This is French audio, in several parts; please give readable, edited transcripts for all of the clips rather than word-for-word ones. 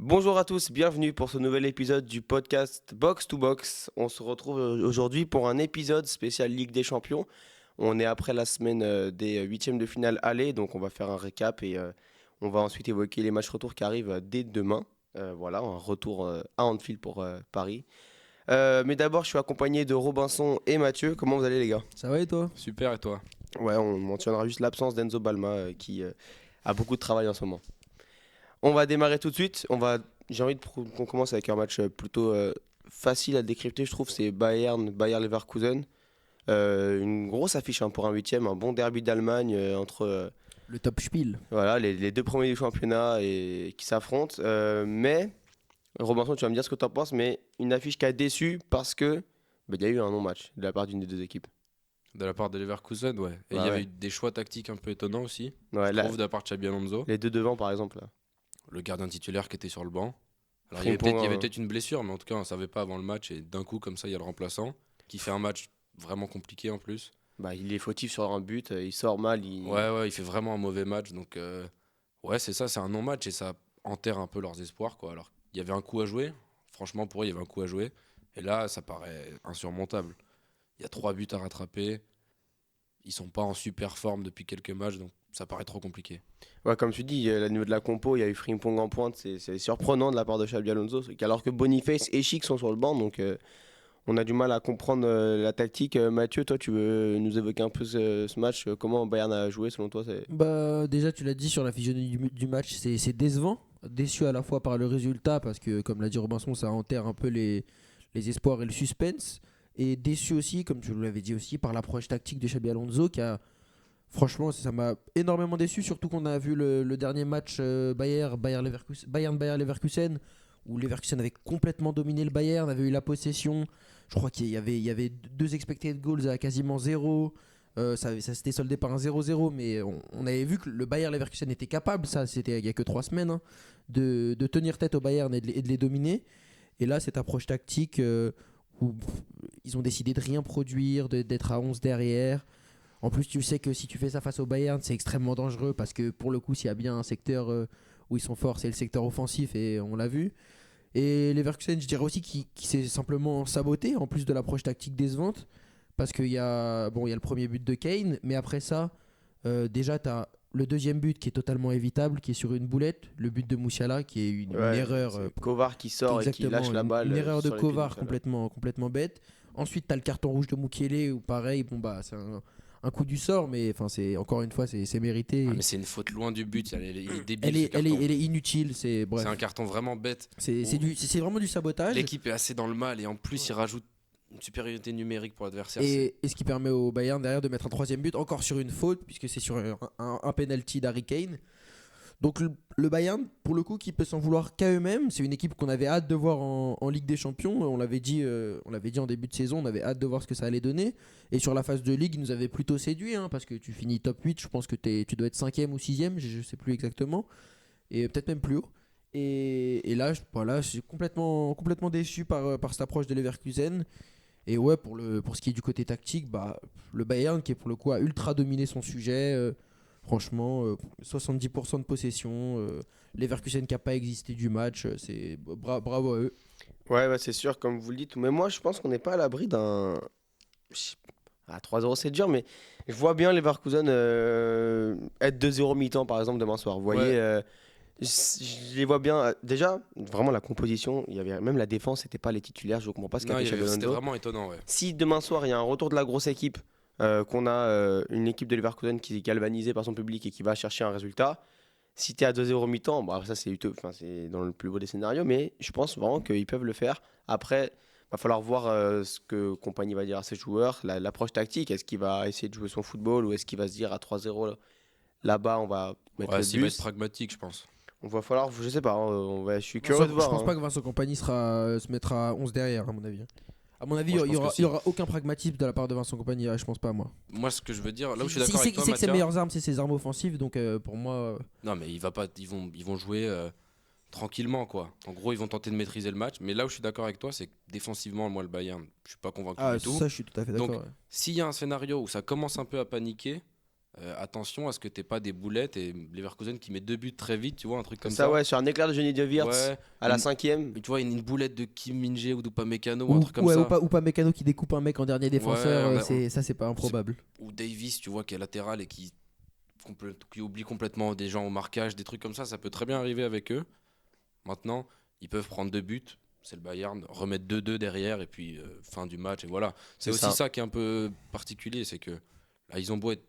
Bonjour à tous, bienvenue pour ce nouvel épisode du podcast Box to Box. On se retrouve aujourd'hui pour un épisode spécial Ligue des Champions. On est après la semaine des huitièmes de finale aller, donc on va faire un récap et on va ensuite évoquer les matchs retour qui arrivent dès demain. Voilà, un retour à Anfield pour Paris. Mais d'abord, je suis accompagné de Robinson et Mathieu. Comment vous allez les gars? Ça va et toi? Super, et toi? Ouais, on mentionnera juste l'absence d'Enzo Balma qui a beaucoup de travail en ce moment. On va démarrer tout de suite. J'ai envie qu'on commence avec un match plutôt facile à décrypter, je trouve. C'est Bayer Leverkusen. Une grosse affiche hein, pour un huitième, un bon derby d'Allemagne entre Le top spiel. voilà, les deux premiers du championnat et qui s'affrontent. Mais, Robinson, tu vas me dire ce que tu en penses, mais une affiche qui a déçu parce que il y a eu un non-match de la part d'une des deux équipes. De la part de Leverkusen, ouais. Et il Ouais, y avait ouais. eu des choix tactiques un peu étonnants aussi, Ouais, je là, trouve, de la part de Xabi Alonso. les deux devant, par exemple. Là. Le gardien titulaire qui était sur le banc. Alors Frimpong, il y avait peut-être une blessure, mais en tout cas on ne savait pas avant le match. Et d'un coup, comme ça, il y a le remplaçant qui fait un match vraiment compliqué en plus. il est fautif sur un but, il sort mal. Ouais, il fait vraiment un mauvais match. Donc, ouais, c'est ça, c'est un non-match et ça enterre un peu leurs espoirs, quoi. Alors, il y avait un coup à jouer. Franchement, pour eux, il y avait un coup à jouer. Et là, ça paraît insurmontable. Il y a 3 buts à rattraper. Ils sont pas en super forme depuis quelques matchs, donc ça paraît trop compliqué. Ouais, comme tu dis, au niveau de la compo, il y a eu Frimpong en pointe, c'est surprenant de la part de Xabi Alonso, alors que Boniface et Schick sont sur le banc, donc on a du mal à comprendre la tactique. Mathieu, toi, tu veux nous évoquer un peu ce match, comment Bayern a joué selon toi Bah déjà tu l'as dit sur la physionomie du match, c'est décevant, déçu à la fois par le résultat parce que comme l'a dit Robinson, ça enterre un peu les espoirs et le suspense, et déçu aussi, comme tu l'avais dit aussi, par l'approche tactique de Xabi Alonso qui a franchement ça m'a énormément déçu, surtout qu'on a vu le dernier match Bayern Leverkusen où Leverkusen avait complètement dominé le Bayern, avait eu la possession. Je crois qu'il y avait deux expected goals à quasiment zéro. Ça s'était soldé par un 0-0, mais on avait vu que le Bayern Leverkusen était capable, ça c'était il y a que 3 semaines, hein, de tenir tête au Bayern et de les dominer. Et là, cette approche tactique où ils ont décidé de rien produire, d'être à 11 derrière. En plus, tu sais que si tu fais ça face au Bayern, c'est extrêmement dangereux parce que pour le coup, s'il y a bien un secteur où ils sont forts, c'est le secteur offensif et on l'a vu. Et Leverkusen, je dirais aussi qui s'est simplement saboté en plus de l'approche tactique décevante parce qu'il y a le premier but de Kane, mais après ça, déjà, tu as le deuxième but qui est totalement évitable, qui est sur une boulette, le but de Moussiala qui est une Ouais, erreur. c'est Kovar qui sort et qui Exactement, lâche la balle une erreur de sur les pieds de Kovar Musiala. complètement bête. Ensuite, tu as le carton rouge de Mukiele où pareil, bon bah c'est un coup du sort, mais enfin c'est encore une fois c'est mérité. Ah, mais c'est une faute loin du but, il est débile Elle ce est, elle est, carton. elle est inutile, c'est C'est bref. un carton vraiment bête. C'est vraiment du sabotage. L'équipe est assez dans le mal et en plus il rajoute une supériorité numérique pour l'adversaire. Et ce qui permet au Bayern derrière de mettre un troisième but, encore sur une faute, puisque c'est sur un penalty d'Harry Kane. Donc le Bayern, pour le coup, qui peut s'en vouloir qu'à eux-mêmes, c'est une équipe qu'on avait hâte de voir en Ligue des Champions. On l'avait dit en début de saison, on avait hâte de voir ce que ça allait donner. Et sur la phase de Ligue, ils nous avait plutôt séduit, hein, parce que tu finis top 8, je pense que tu dois être 5e ou 6e, je ne sais plus exactement, et peut-être même plus haut. Et là, voilà, je suis complètement déçu par cette approche de Leverkusen. Et ouais, pour ce qui est du côté tactique, bah, le Bayern qui est pour le coup a ultra dominé son sujet. Franchement, 70% de possession. Leverkusen qui n'a pas existé du match. Bravo à eux. Ouais, c'est sûr, comme vous le dites. Mais moi, je pense qu'on n'est pas à l'abri d'un. À 3-0, c'est dur, mais je vois bien Leverkusen être 2-0 mi-temps, par exemple, demain soir. Vous voyez, Ouais. je les vois bien. Déjà, vraiment, la composition, il y avait même la défense, c'était pas les titulaires. Je ne comprends pas ce qu'a Non, fait Xabi c'était Alonso. vraiment étonnant, ouais. Si demain soir, il y a un retour de la grosse équipe, qu'on a une équipe de Leverkusen qui est galvanisée par son public et qui va chercher un résultat, si tu es à 2-0 mi-temps, bon, après ça c'est enfin, c'est dans le plus beau des scénarios, mais je pense vraiment qu'ils peuvent le faire. Après, va falloir voir ce que Compagnie va dire à ses joueurs, l'approche tactique. Est-ce qu'il va essayer de jouer son football ou est-ce qu'il va se dire à 3-0 là-bas, on va mettre Ouais, le s'il va être bus. pragmatique, je pense. On va falloir, je sais pas, hein, je suis curieux de Je voir. pense pas Hein. que Vincent Compagnie se mettra à 11 derrière, à mon avis. À mon avis, Moi, je il y pense que aura, il si. y aura aucun pragmatisme de la part de Vincent Compagnie. Je pense pas, moi. Moi, ce que je veux dire, là où je suis Il d'accord sait avec toi, que ses Mathia. meilleures armes, c'est ses armes offensives. Donc pour moi, Non, mais il va pas, ils vont jouer tranquillement, quoi. En gros, ils vont tenter de maîtriser le match. Mais là où je suis d'accord avec toi, c'est que défensivement, moi, le Bayern, je suis pas convaincu du tout. ça, je suis tout à fait d'accord. Donc, Ouais. s'il y a un scénario où ça commence un peu à paniquer, attention à ce que t'aies pas des boulettes et Leverkusen qui met 2 buts très vite, tu vois, un truc comme Ça, ça. ouais, sur un éclair de génie de Wirtz Ouais, à la une- 5e. tu vois, une boulette de Kim Min-jae ou d'Upamecano ou un truc comme ou ça. pas Mécano qui découpe un mec en dernier défenseur, Ouais, c'est pas improbable. ou Davis, tu vois, qui est latéral et qui oublie complètement des gens au marquage, des trucs comme ça peut très bien arriver avec eux. Maintenant, ils peuvent prendre 2 buts, c'est le Bayern, remettre 2-2 derrière et puis fin du match et voilà. C'est aussi ça qui est un peu particulier, c'est que là, ils ont beau être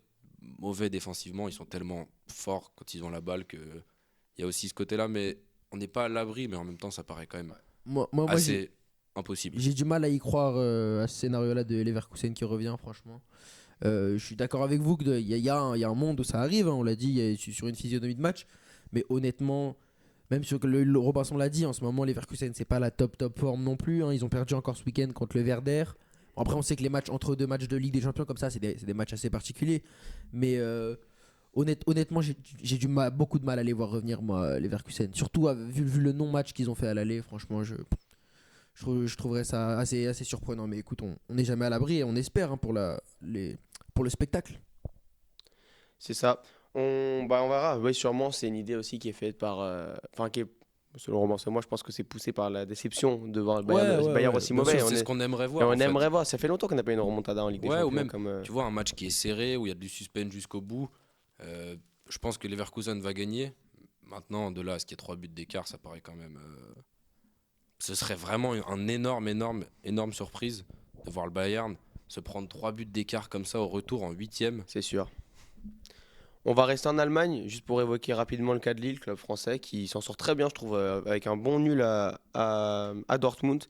mauvais défensivement, ils sont tellement forts quand ils ont la balle que il y a aussi ce côté-là, mais on n'est pas à l'abri, mais en même temps, ça paraît quand même Moi, assez impossible. j'ai du mal à y croire à ce scénario-là de Leverkusen qui revient, franchement. Je suis d'accord avec vous qu'il y a un monde où ça arrive, hein, on l'a dit, sur une physionomie de match, mais honnêtement, même sur le Robinson l'a dit, en ce moment, Leverkusen, c'est pas la top forme non plus. Hein, ils ont perdu encore ce week-end contre le Werder. Après, on sait que les matchs entre deux matchs de Ligue des Champions comme ça, c'est des matchs assez particuliers. Mais honnêtement, j'ai beaucoup de mal à les voir revenir, moi, Leverkusen. Surtout vu le non-match qu'ils ont fait à l'aller, franchement, je trouverais ça assez surprenant. Mais écoute, on n'est jamais à l'abri et on espère, hein, pour le spectacle. C'est ça. On verra. Oui, sûrement, c'est une idée aussi qui est faite par. Enfin, qui est. Selon Romain, moi, je pense que c'est poussé par la déception de voir le Bayern aussi Bien mauvais. sûr, c'est ce qu'on aimerait Et voir. on en fait. aimerait voir. Ça fait longtemps qu'on n'a pas eu une remontada en Ligue des Ouais, ou Champions. même, tu vois, un match qui est serré, où il y a du suspense jusqu'au bout. Je pense que Leverkusen va gagner. Maintenant, de là à ce qu'il y ait 3 buts d'écart, ça paraît quand même. Ce serait vraiment une énorme surprise de voir le Bayern se prendre 3 buts d'écart comme ça au retour en 8e. C'est sûr. On va rester en Allemagne, juste pour évoquer rapidement le cas de Lille, club français, qui s'en sort très bien, je trouve, avec un bon nul à Dortmund.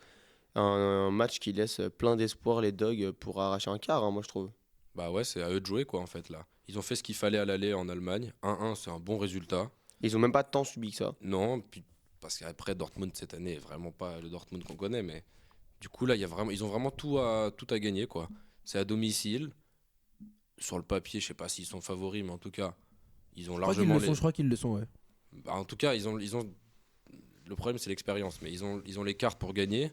Un match qui laisse plein d'espoir les Dogs pour arracher un quart, hein, moi je trouve. Bah ouais, c'est à eux de jouer quoi en fait là. Ils ont fait ce qu'il fallait à l'aller en Allemagne. 1-1, c'est un bon résultat. Ils ont même pas tant subi que ça. Non, puis parce qu'après Dortmund cette année est vraiment pas le Dortmund qu'on connaît, mais du coup là, ils ont vraiment tout à gagner quoi. C'est à domicile. Sur le papier, je sais pas s'ils sont favoris, mais en tout cas, ils ont largement Je crois qu'ils le sont, ouais. Bah, en tout cas, ils ont le problème c'est l'expérience, mais ils ont les cartes pour gagner.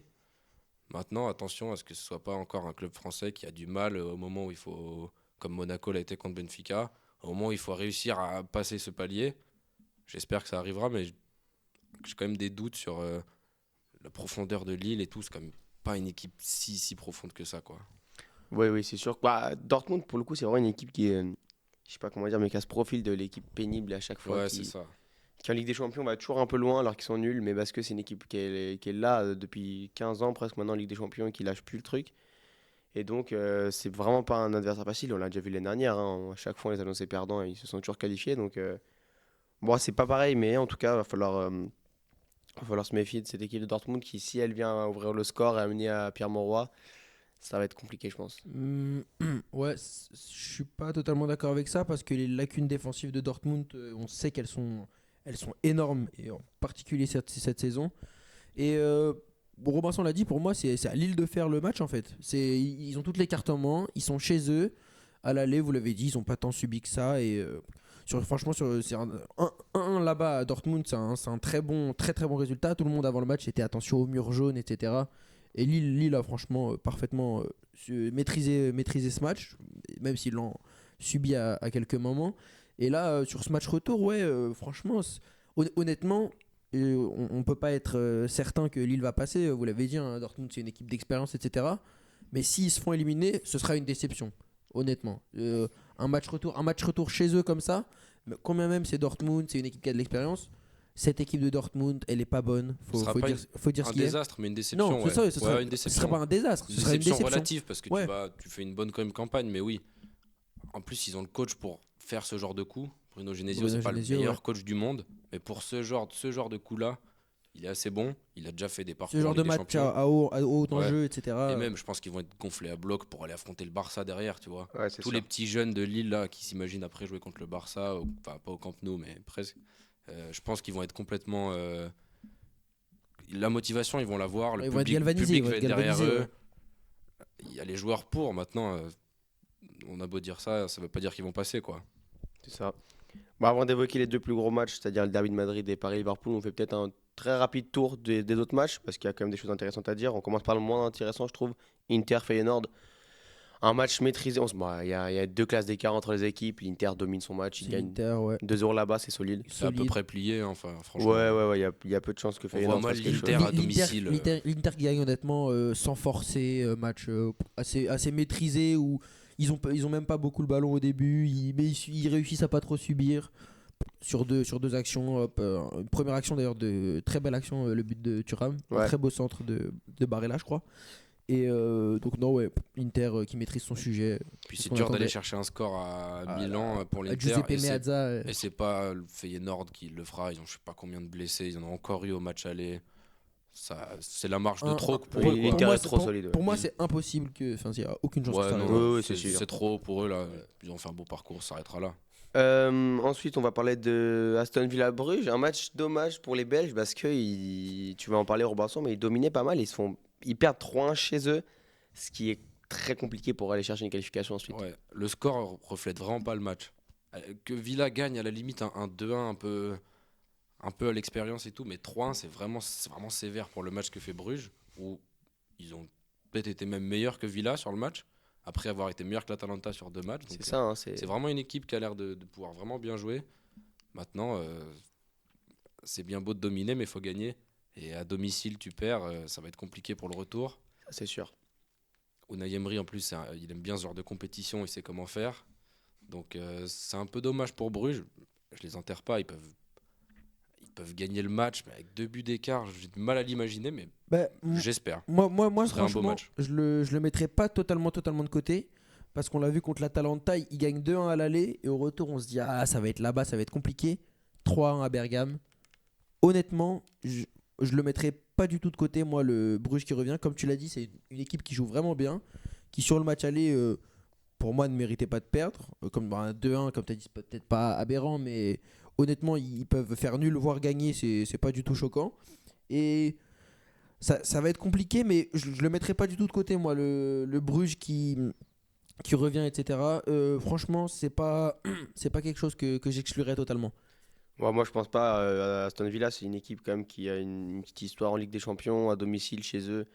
Maintenant, attention à ce que ce soit pas encore un club français qui a du mal au moment où il faut, comme Monaco l'a été contre Benfica, au moment où il faut réussir à passer ce palier. J'espère que ça arrivera, mais j'ai quand même des doutes sur la profondeur de Lille et tout. C'est quand même pas une équipe si profonde que ça, quoi. Oui, c'est sûr. Bah, Dortmund, pour le coup, c'est vraiment une équipe qui est, je sais pas comment dire, mais qui a ce profil de l'équipe pénible à chaque fois. Ouais, c'est ça. Qui en Ligue des Champions va toujours un peu loin alors qu'ils sont nuls, mais parce que c'est une équipe qui est là depuis 15 ans presque maintenant en Ligue des Champions et qui lâche plus le truc. Et donc, c'est vraiment pas un adversaire facile. On l'a déjà vu l'année dernière. Hein. À chaque fois, on les annonçait perdants et ils se sont toujours qualifiés. Donc, bon, c'est pas pareil, mais en tout cas, va falloir se méfier de cette équipe de Dortmund qui, si elle vient ouvrir le score et amener à Pierre Mauroy, ça va être compliqué, je pense. Ouais, je suis pas totalement d'accord avec ça parce que les lacunes défensives de Dortmund, on sait elles sont énormes et en particulier cette saison. Et Robinson l'a dit, pour moi, c'est à Lille de faire le match en fait. Ils ont toutes les cartes en main, ils sont chez eux. À l'aller, vous l'avez dit, ils ont pas tant subi que ça. Et franchement, c'est un 1 là-bas à Dortmund, c'est un très bon résultat. Tout le monde avant le match était attention au mur jaune, etc. Et Lille a franchement parfaitement maîtrisé ce match, même s'ils l'ont subi à quelques moments. Et là, sur ce match retour, ouais, franchement, honnêtement, on peut pas être certain que Lille va passer. Vous l'avez dit, hein, Dortmund, c'est une équipe d'expérience, etc. Mais s'ils se font éliminer, ce sera une déception, honnêtement. Un match retour chez eux comme ça, mais quand même c'est Dortmund, c'est une équipe qui a de l'expérience. Cette équipe de Dortmund, elle est pas bonne. Ce sera pas faut dire ce un qu'il y a. désastre, mais une déception. Non, Ouais. c'est ça, Ouais, une ce déception. serait pas un désastre, ce serait une déception relative parce que Ouais. tu fais une bonne quand même campagne, mais oui. En plus, ils ont le coach pour faire ce genre de coup. Bruno Genesio, c'est pas le meilleur coach du monde, mais pour ce genre de coup-là, il est assez bon. Il a déjà fait des parcours Ce genre en de Ligue des match Champions. à haut Ouais. enjeu, etc. Et même, je pense qu'ils vont être gonflés à bloc pour aller affronter le Barça derrière, tu vois. Ouais, c'est Tous sûr. les petits jeunes de Lille là qui s'imaginent après jouer contre le Barça, enfin pas au Camp Nou, mais presque. Je pense qu'ils vont être complètement. La motivation, ils vont la voir. Le Ils vont être public, galvanisés, public ils vont va être être derrière galvanisés, eux. ouais. Il y a les joueurs pour. Maintenant, on a beau dire ça, ça veut pas dire qu'ils vont passer, quoi. C'est ça. Bon, avant d'évoquer les deux plus gros matchs, c'est-à-dire le derby de Madrid et Paris-Liverpool, on fait peut-être un très rapide tour des autres matchs parce qu'il y a quand même des choses intéressantes à dire. On commence par le moins intéressant, je trouve. Inter-Feyenoord. Un match maîtrisé. Il y a 2 classes d'écart entre les équipes. L'Inter domine son match. Il C'est gagne l'Inter, ouais. 2-0 là-bas, c'est solide. C'est à peu Solide. près plié, hein, enfin, franchement. Ouais. Il y a peu de chances que On voit Feyenoord mal fasse quelque chose. l'Inter à domicile. L'Inter qui gagne honnêtement sans forcer, match assez maîtrisé où ils ont même pas beaucoup le ballon au début, mais ils réussissent à pas trop subir sur deux actions. Hop, une première action d'ailleurs, de très belle action, le but de Thuram, un Ouais. très beau centre de Barella je crois. Et donc non ouais, Inter qui maîtrise son sujet. Puis C'est c'est ce qu'on dur attendait. d'aller chercher un score à Ah, Milan pour l'Inter. Giuseppe Et c'est- Meazza, Et c'est pas le Feyenoord qui le fera. Ils ont je sais pas combien de blessés. Ils en ont encore eu au match aller. C'est la marge de trop pour Oui, eux. quoi. l'Inter moi, est trop solide, ouais. Pour moi c'est impossible que, enfin il y a aucune chance que Ouais, ça non, arrive. Ouais, c'est sûr. c'est trop pour eux là. Ils ont fait un beau parcours, ça s'arrêtera là. Ensuite, on va parler de Aston Villa Bruges. Un match dommage pour les Belges parce que tu vas en parler Robinson, mais ils dominaient pas mal. Ils perdent 3-1 chez eux, ce qui est très compliqué pour aller chercher une qualification ensuite. Ouais, le score reflète vraiment pas le match. Que Villa gagne à la limite un 2-1 un peu à l'expérience et tout, mais 3-1 c'est vraiment sévère pour le match que fait Bruges, où ils ont peut-être été même meilleurs que Villa sur le match, après avoir été meilleurs que l'Atalanta sur 2 matchs. Donc, C'est ça, hein, c'est vraiment une équipe qui a l'air de pouvoir vraiment bien jouer. Maintenant, c'est bien beau de dominer, mais il faut gagner. Et à domicile, tu perds, ça va être compliqué pour le retour. c'est sûr. Unai Emery, en plus, il aime bien ce genre de compétition, il sait comment faire. Donc c'est un peu dommage pour Bruges. Je les enterre pas, ils peuvent gagner le match, mais avec 2 buts d'écart, j'ai du mal à l'imaginer, mais Bah, j'espère. Moi Ce serait un beau franchement, match. je le mettrais pas totalement de côté. Parce qu'on l'a vu contre l'Atalanta, il gagne 2-1 à l'aller. Et au retour, on se dit, ah, ça va être là-bas, ça va être compliqué. 3-1 à Bergame. Honnêtement, je le mettrais pas du tout de côté. Moi, le Bruges qui revient, comme tu l'as dit, c'est une équipe qui joue vraiment bien. Qui, sur le match aller, pour moi, ne méritait pas de perdre. Comme un 2-1, comme tu as dit, c'est peut-être pas aberrant. Mais honnêtement, ils peuvent faire nul, voire gagner. C'est pas du tout choquant. Et ça va être compliqué, mais je le mettrai pas du tout de côté, moi, le Bruges qui revient, etc. Franchement, c'est pas, c'est pas quelque chose que j'exclurais totalement. Ouais, moi, je pense pas. Aston Villa, c'est une équipe quand même qui a une petite histoire en Ligue des Champions, à domicile chez eux.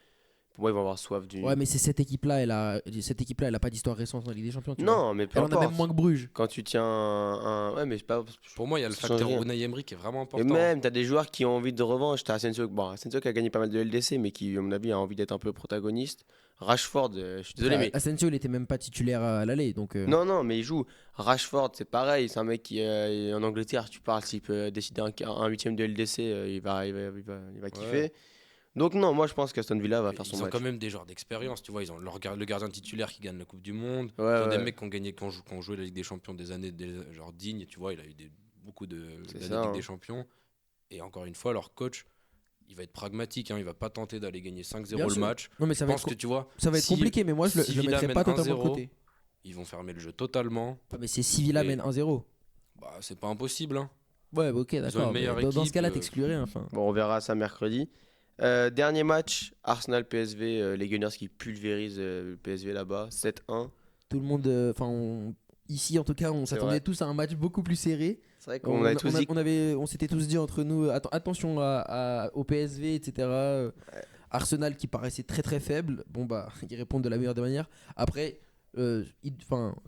Pour moi, ils vont avoir soif du. Ouais, mais c'est cette équipe-là, elle a pas d'histoire récente en Ligue des Champions. Tu vois. Non, mais peu Elle en a importe. même moins que Bruges. Quand tu tiens Ouais, mais c'est pas. Pour moi, il y a le Ça change facteur rien. Unai Emery qui est vraiment Et important. même, tu as des joueurs qui ont envie de revanche. Tu as Asensio, Asensio qui a gagné pas mal de LDC, mais qui, à mon avis, a envie d'être un peu protagoniste. Rashford, je suis désolé, mais. Asensio, il était même pas titulaire à l'aller, donc. Non, mais il joue. Rashford, c'est pareil. C'est un mec qui, en Angleterre, tu parles, s'il peut décider un huitième de LDC, il va kiffer. Donc, non, moi, je pense qu'Aston Villa va faire son Ils ont match. quand même des joueurs d'expérience, tu vois. Ils ont le gardien titulaire qui gagne la Coupe du Monde. Ouais, Ils ont des ouais. mecs qui ont joué la Ligue des Champions des années genre Digne, tu vois. Il a eu beaucoup C'est d'années ça, Ligue hein. des Champions. Et encore une fois, leur coach, il va être pragmatique. Hein, il va pas tenter d'aller gagner 5-0 Bien le sûr. match. Non, mais Je pense que tu vois, ça va être si- compliqué, mais moi, je si le Villa mettrai mène pas totalement de 1-0, côté. ils vont fermer le jeu totalement. Ah, mais c'est si Villa Et- mène 1-0. Bah, c'est pas impossible. Hein. Ouais, bah, ok, une d'accord. mais meilleure Dans ce équipe, cas-là, t'exclurais. Enfin. Bon, on verra ça mercredi. Dernier match, Arsenal-PSV, les Gunners qui pulvérisent le PSV là-bas, 7-1. Tout le monde, ici en tout cas, on C'est s'attendait vrai. tous à un match beaucoup plus serré. C'est vrai qu'on avait tous dit. On s'était tous dit entre nous, attention au PSV, etc. Arsenal qui paraissait très très faible. Bon bah, ils répondent de la meilleure des manières. Après,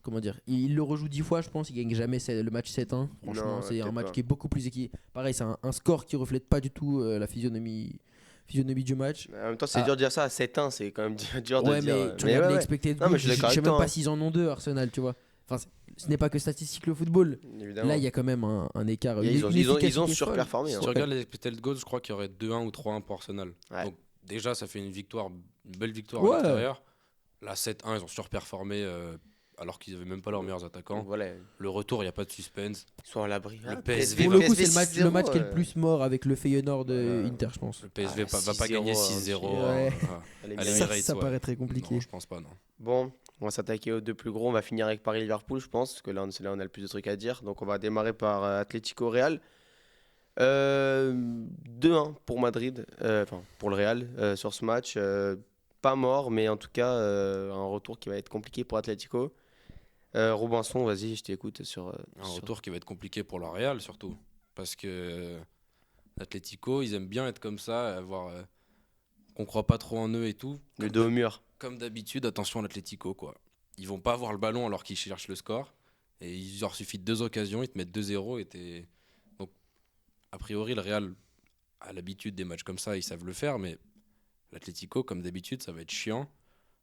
comment dire, il le rejoue 10 fois, je pense. Il gagne jamais le match 7-1. Franchement, Non, c'est un peut-être match pas. qui est beaucoup plus équilibré. Pareil, c'est un score qui reflète pas du tout la physionomie du match. En même temps, c'est Ah. dur de dire ça à 7-1, c'est quand même dur de Ouais, dire. mais tu Mais regardes ouais, les ouais. expected Non, mais goals, je suis d'accord je sais avec même toi, pas hein. s'ils en ont deux, Arsenal, tu vois. Enfin, ce n'est pas que statistique le football. Évidemment. Là, il y a quand même un écart. Et une ils ont efficacité surperformé, folle. hein. Si tu regardes les expected goals, je crois qu'il y aurait 2-1 ou 3-1 pour Arsenal. Ouais. Donc déjà, ça fait une belle victoire Ouais. à l'extérieur. Là, 7-1, ils ont surperformé alors qu'ils n'avaient même pas leurs meilleurs attaquants. Voilà, Le retour, il n'y a pas de suspense. ils sont à l'abri. Le Ah, PSV Pour va- le coup, c'est PSV le match qui est 6-0, le plus mort avec le Feyenoord Ouais. Inter, je pense. Le PSV Ah, va pas 6-0, gagner hein, 6-0. ouais. Allez, Allez, bien. Ça, Emirates, ça ouais. paraît très compliqué. Non, je pense pas, non. Bon, on va s'attaquer aux deux plus gros. On va finir avec Paris-Liverpool, je pense, parce que là, on a le plus de trucs à dire. Donc, on va démarrer par Atlético-Real. 2-1 pour Madrid, enfin pour le Real sur ce match. Pas mort, mais en tout cas, un retour qui va être compliqué pour Atlético. Robinson, vas-y, je t'écoute sur. Un sur- retour qui va être compliqué pour le Real, surtout. Parce que l'Atlético, ils aiment bien être comme ça, avoir qu'on croit pas trop en eux et tout. Le dos au mur. Comme d'habitude, attention à l'Atlético, quoi. ils vont pas avoir le ballon alors qu'ils cherchent le score. Et il leur suffit de 2 occasions, ils te mettent 2-0. Donc, a priori, le Real a l'habitude des matchs comme ça, ils savent le faire, mais l'Atlético, comme d'habitude, ça va être chiant.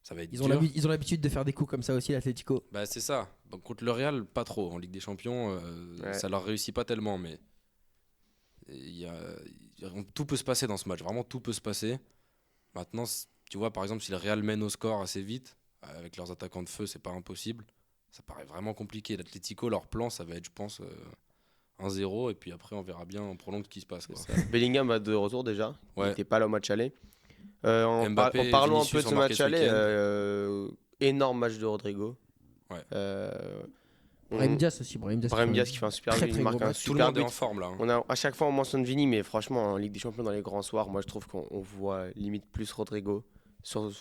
Ça va être dur. Ils ont l'habitude de faire des coups comme ça aussi, l'Atlético. Bah, c'est ça. Donc, contre le Real, pas trop. En Ligue des Champions, ça leur réussit pas tellement, mais tout peut se passer dans ce match. Vraiment, tout peut se passer. Maintenant, tu vois, par exemple, si le Real mène au score assez vite, avec leurs attaquants de feu, c'est pas impossible. Ça paraît vraiment compliqué. L'Atlético, leur plan, ça va être, je pense, 1-0. Et puis après, on verra bien en prolonge ce qui se passe. Quoi. Bellingham va de retour déjà. Ouais. Il n'était pas là au match aller. En Mbappé, parlant un Vinicius peu de ce ont marqué match ce aller, énorme match de Rodrigo. Ouais. Brahim Diaz aussi. Brahim Diaz qui fait un super très, but, très il marque gros un match. Tout le super monde est but. en forme là. Hein. À chaque fois on mentionne Vini, mais franchement en Ligue des Champions dans les grands soirs, moi je trouve qu'on voit limite plus Rodrigo sur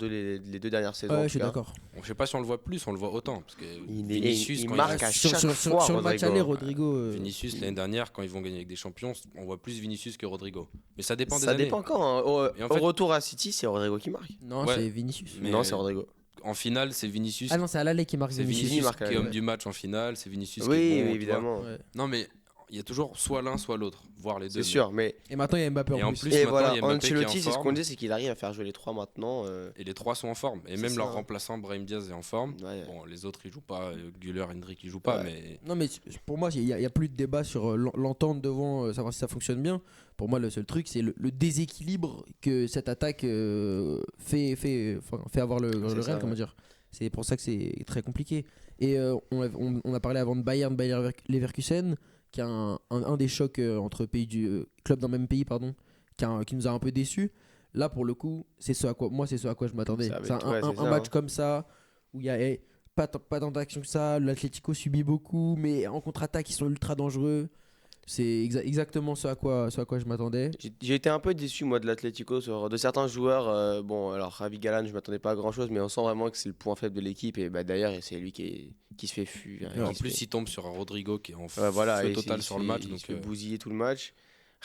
les 2 dernières saisons. Ouais, je suis d'accord. Je sais pas si on le voit plus, on le voit autant. Parce que Il quand marque à chaque fois. Sur le match aller, Rodrigo. Vinicius, l'année dernière, quand ils vont gagner avec des champions, on voit plus Vinicius que Rodrigo. Mais ça dépend des Ça années. dépend quand. Hein. Et en Au fait- retour à City, c'est Rodrigo qui marque. Non, Ouais. c'est Vinicius. Mais- Non, c'est Rodrigo. En finale, c'est Vinicius. Ah non, c'est à l'aller qui marque C'est Vinicius. Vinicius marque à qui est la- homme du match en finale. C'est Vinicius qui Oui, est bon. oui, tu vois. évidemment. Ouais. Non, mais il y a toujours soit l'un, soit l'autre, voire les deux. C'est sûr, mais Et maintenant, il y a Mbappé Et en en plus. plus, et maintenant, voilà, il y a Mbappé qui est en Ancelotti, c'est ce forme. qu'on dit, c'est qu'il arrive à faire jouer les 3 maintenant. Et les trois sont en forme. Et C'est même ça. leur remplaçant, Brahim Diaz, est en forme. Ouais. Bon, les autres, ils jouent pas. Güler, Hendrik, ils jouent pas. Ouais. Mais Non, mais pour moi, il y a plus de débat sur l'entente devant, savoir si ça fonctionne bien. Pour moi, le seul truc, c'est le déséquilibre que cette attaque fait avoir le C'est ça, Real, comment ouais. dire. C'est pour ça que c'est très compliqué. Et on a parlé avant de Bayern, Bayer Leverkusen, qui a un des chocs entre clubs d'un même pays, pardon, qui nous a un peu déçus. Là, pour le coup, c'est ce à quoi je m'attendais. Ça va C'est être- ouais, c'est un ça, match hein. comme ça, où il y a pas tant d'action que ça. L'Atlético subit beaucoup, mais en contre-attaque, ils sont ultra dangereux. C'est exactement ce à quoi je m'attendais. J'ai été un peu déçu moi de l'Atlético de certains joueurs. Bon, alors Ravi Galan, je m'attendais pas à grand chose, mais on sent vraiment que c'est le point faible de l'équipe. Et bah, d'ailleurs, c'est lui qui se fait fuir. Et en plus, il tombe sur un Rodrigo qui est en voilà, feu et total il sur se le fait- match. Il Donc, se fait bousiller tout le match.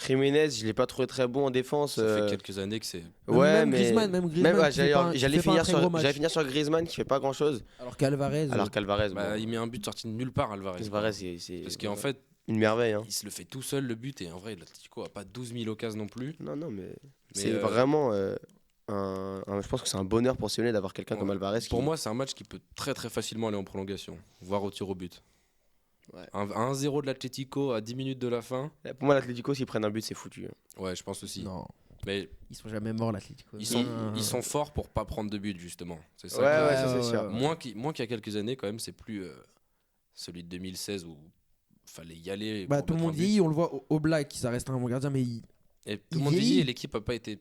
Jiménez, je l'ai pas trouvé très bon en défense. ça fait quelques années que c'est. Ouais, même mais Griezmann, même, qui ouais, fait pas un- qui j'allais fait pas un finir très sur gros match. j'allais finir sur Griezmann qui fait pas grand chose. Alors qu'Alvarez, Alors qu'Alvarez, Bah, bon, il met un but sorti de nulle part, Alvarez. Alvarez, c'est Parce qu'en fait, une merveille. Hein. il se le fait tout seul le but. Et en vrai, l'Atlético a pas 12 000 occasions non plus. Non, mais Mais, c'est vraiment je pense que c'est un bonheur pour Simeone d'avoir quelqu'un Ouais. comme Alvarez. Pour moi, c'est un match qui peut très très facilement aller en prolongation, voire au tir au but. Ouais. Un 1-0 de l'Atlético à 10 minutes de la fin. Pour moi, l'Atlético, s'ils prennent un but, c'est foutu. Hein. Ouais, je pense aussi. non, Mais ils sont jamais morts l'Atlético. ils sont forts pour pas prendre de but justement. C'est ça. Ouais, qui- ça, c'est sûr. Moins qu'il y a quelques années quand même, c'est plus celui de 2016 où fallait y aller. Bah, pour tout le mettre monde un but. dit, on le voit au Black, ça reste un bon gardien, mais Et tout il le monde vieillit. dit et l'équipe a pas été.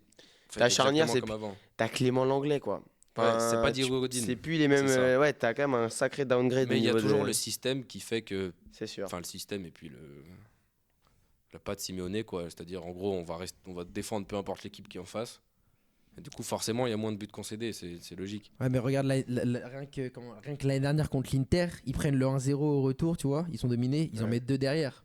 faite La charnière, exactement comme avant. T'as Clément Langlais, quoi. Ouais, c'est pas Diego Godin. C'est plus les mêmes. C'est ça. Ouais, t'as quand même un sacré downgrade. Mais au il y a niveau toujours de- le système qui fait que. C'est sûr. Enfin, le système et puis la patte Simeone, quoi. C'est-à-dire, en gros, on va défendre peu importe l'équipe qui est en face. Et du coup, forcément, il y a moins de buts concédés, c'est logique. Ouais, mais regarde, rien que l'année dernière contre l'Inter, ils prennent le 1-0 au retour, tu vois, ils sont dominés, ils en Ouais. mettent 2 derrière.